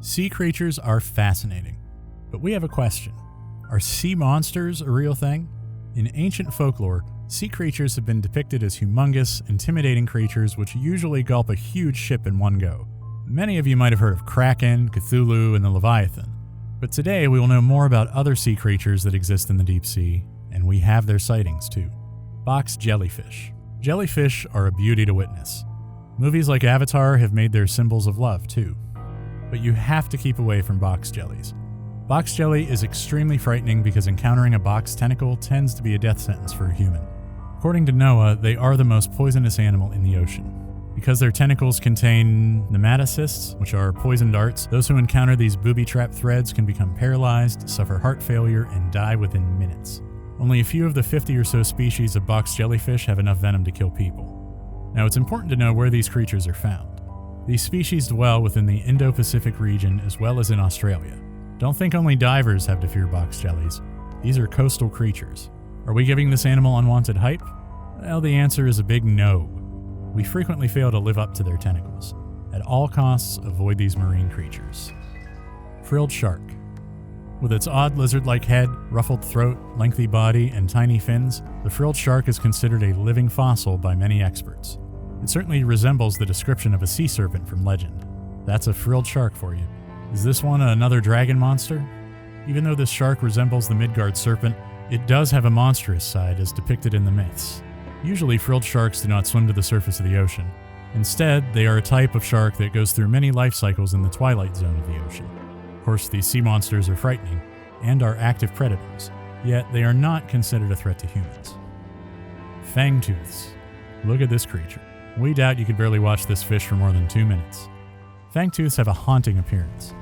Sea creatures are fascinating, but we have a question. Are sea monsters a real thing? In ancient folklore, sea creatures have been depicted as humongous, intimidating creatures which usually gulp a huge ship in one go. Many of you might have heard of Kraken, Cthulhu, and the Leviathan, but today we will know more about other sea creatures that exist in the deep sea, and we have their sightings too. Box jellyfish. Jellyfish are a beauty to witness. Movies like Avatar have made their symbols of love too. But you have to keep away from box jellies. Box jelly is extremely frightening because encountering a box tentacle tends to be a death sentence for a human. According to NOAA, they are the most poisonous animal in the ocean. Because their tentacles contain nematocysts, which are poison darts, those who encounter these booby-trap threads can become paralyzed, suffer heart failure, and die within minutes. Only a few of the 50 or so species of box jellyfish have enough venom to kill people. Now, it's important to know where these creatures are found. These species dwell within the Indo-Pacific region as well as in Australia. Don't think only divers have to fear box jellies. These are coastal creatures. Are we giving this animal unwanted hype? Well, the answer is a big no. We frequently fail to live up to their tentacles. At all costs, avoid these marine creatures. Frilled shark. With its odd lizard-like head, ruffled throat, lengthy body, and tiny fins, the frilled shark is considered a living fossil by many experts. It certainly resembles the description of a sea serpent from legend. That's a frilled shark for you. Is this one another dragon monster? Even though this shark resembles the Midgard serpent, it does have a monstrous side as depicted in the myths. Usually frilled sharks do not swim to the surface of the ocean. Instead, they are a type of shark that goes through many life cycles in the twilight zone of the ocean. Of course, these sea monsters are frightening and are active predators, yet they are not considered a threat to humans. Fangtooths. Look at this creature. We doubt you could barely watch this fish for more than 2 minutes. Fangtooths have a haunting appearance.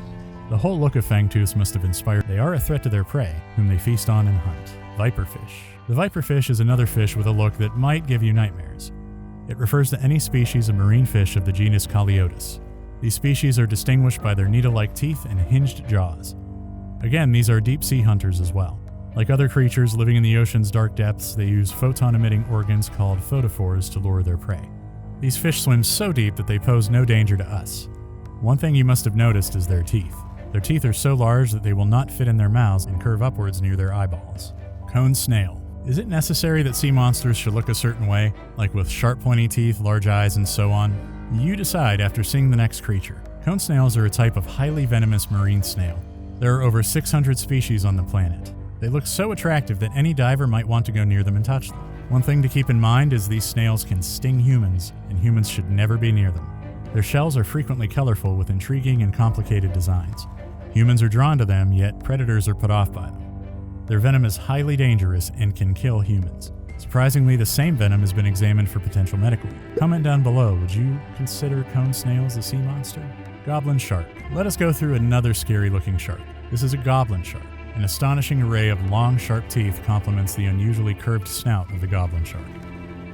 The whole look of fangtooths must have inspired. They are a threat to their prey, whom they feast on and hunt. Viperfish. The viperfish is another fish with a look that might give you nightmares. It refers to any species of marine fish of the genus Caliotis. These species are distinguished by their needle-like teeth and hinged jaws. Again, these are deep-sea hunters as well. Like other creatures living in the ocean's dark depths, they use photon-emitting organs called photophores to lure their prey. These fish swim so deep that they pose no danger to us. One thing you must have noticed is their teeth. Their teeth are so large that they will not fit in their mouths and curve upwards near their eyeballs. Cone snail. Is it necessary that sea monsters should look a certain way, like with sharp pointy teeth, large eyes, and so on? You decide after seeing the next creature. Cone snails are a type of highly venomous marine snail. There are over 600 species on the planet. They look so attractive that any diver might want to go near them and touch them. One thing to keep in mind is these snails can sting humans, and humans should never be near them. Their shells are frequently colorful with intriguing and complicated designs. Humans are drawn to them, yet predators are put off by them. Their venom is highly dangerous and can kill humans. Surprisingly, the same venom has been examined for potential medical use. Comment down below, would you consider cone snails a sea monster? Goblin shark. Let us go through another scary-looking shark. This is a goblin shark. An astonishing array of long, sharp teeth complements the unusually curved snout of the goblin shark.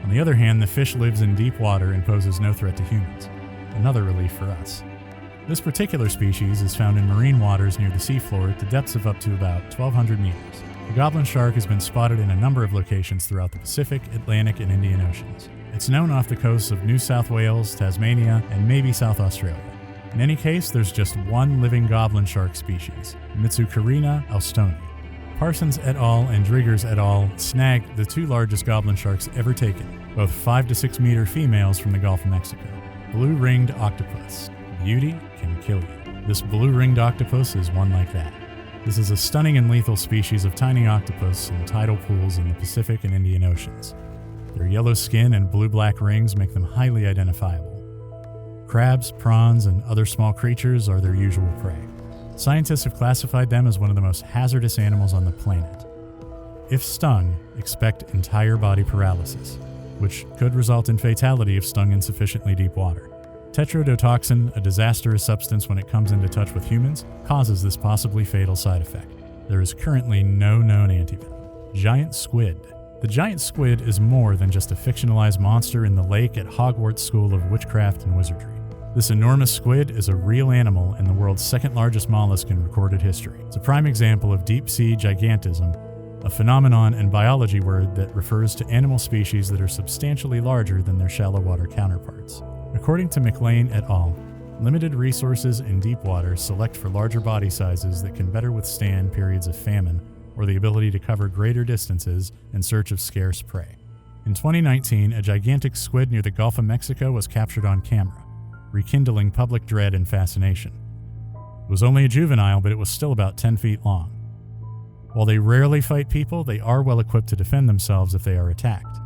On the other hand, the fish lives in deep water and poses no threat to humans. Another relief for us. This particular species is found in marine waters near the seafloor at the depths of up to about 1,200 meters. The goblin shark has been spotted in a number of locations throughout the Pacific, Atlantic, and Indian Oceans. It's known off the coasts of New South Wales, Tasmania, and maybe South Australia. In any case, there's just one living goblin shark species, Mitsucarina alstoni. Parsons et al. And Driggers et al. Snagged the 2 largest goblin sharks ever taken, both 5 to 6 meter females from the Gulf of Mexico. Blue-ringed octopus. Beauty can kill you. This blue-ringed octopus is one like that. This is a stunning and lethal species of tiny octopus in tidal pools in the Pacific and Indian Oceans. Their yellow skin and blue-black rings make them highly identifiable. Crabs, prawns, and other small creatures are their usual prey. Scientists have classified them as one of the most hazardous animals on the planet. If stung, expect entire body paralysis, which could result in fatality if stung in sufficiently deep water. Tetrodotoxin, a disastrous substance when it comes into touch with humans, causes this possibly fatal side effect. There is currently no known antivenom. Giant squid. The giant squid is more than just a fictionalized monster in the lake at Hogwarts School of Witchcraft and Wizardry. This enormous squid is a real animal and the world's second largest mollusk in recorded history. It's a prime example of deep-sea gigantism, a phenomenon and biology word that refers to animal species that are substantially larger than their shallow water counterparts. According to McLean et al., limited resources in deep water select for larger body sizes that can better withstand periods of famine or the ability to cover greater distances in search of scarce prey. In 2019, a gigantic squid near the Gulf of Mexico was captured on camera, rekindling public dread and fascination. It was only a juvenile, but it was still about 10 feet long. While they rarely fight people, they are well equipped to defend themselves if they are attacked,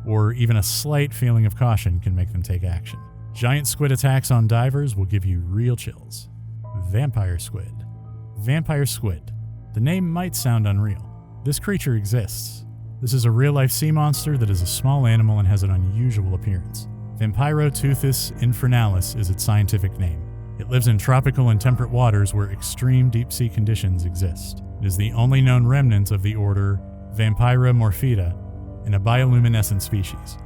or even a slight feeling of caution can make them take action. Giant squid attacks on divers will give you real chills. Vampire squid. Vampire squid. The name might sound unreal. This creature exists. This is a real-life sea monster that is a small animal and has an unusual appearance. Vampirotuthis infernalis is its scientific name. It lives in tropical and temperate waters where extreme deep-sea conditions exist. It is the only known remnant of the order Vampiromorphida, and a bioluminescent species.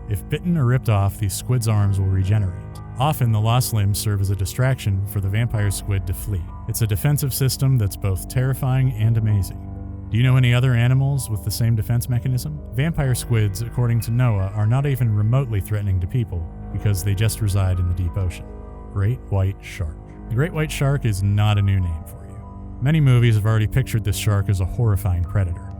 If bitten or ripped off, these squid's arms will regenerate. Often, the lost limbs serve as a distraction for the vampire squid to flee. It's a defensive system that's both terrifying and amazing. Do you know any other animals with the same defense mechanism? Vampire squids, according to NOAA, are not even remotely threatening to people because they just reside in the deep ocean. Great white shark. The great white shark is not a new name for you. Many movies have already pictured this shark as a horrifying predator.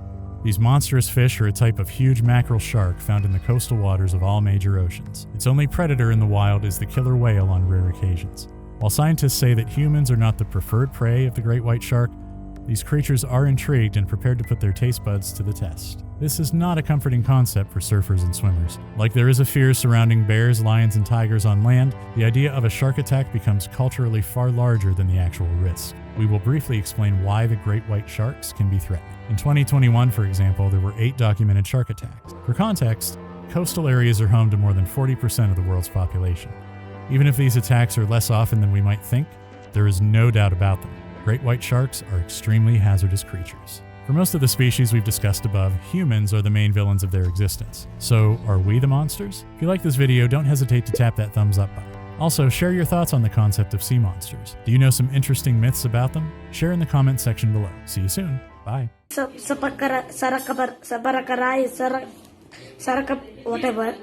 These monstrous fish are a type of huge mackerel shark found in the coastal waters of all major oceans. Its only predator in the wild is the killer whale on rare occasions. While scientists say that humans are not the preferred prey of the great white shark, these creatures are intrigued and prepared to put their taste buds to the test. This is not a comforting concept for surfers and swimmers. Like there is a fear surrounding bears, lions, and tigers on land, the idea of a shark attack becomes culturally far larger than the actual risk. We will briefly explain why the great white sharks can be threatening. In 2021, for example, there were 8 documented shark attacks. For context, coastal areas are home to more than 40% of the world's population. Even if these attacks are less often than we might think, there is no doubt about them. Great white sharks are extremely hazardous creatures. For most of the species we've discussed above, humans are the main villains of their existence. So, are we the monsters? If you like this video, don't hesitate to tap that thumbs up button. Also, share your thoughts on the concept of sea monsters. Do you know some interesting myths about them? Share in the comment section below. See you soon. Bye. Whatever.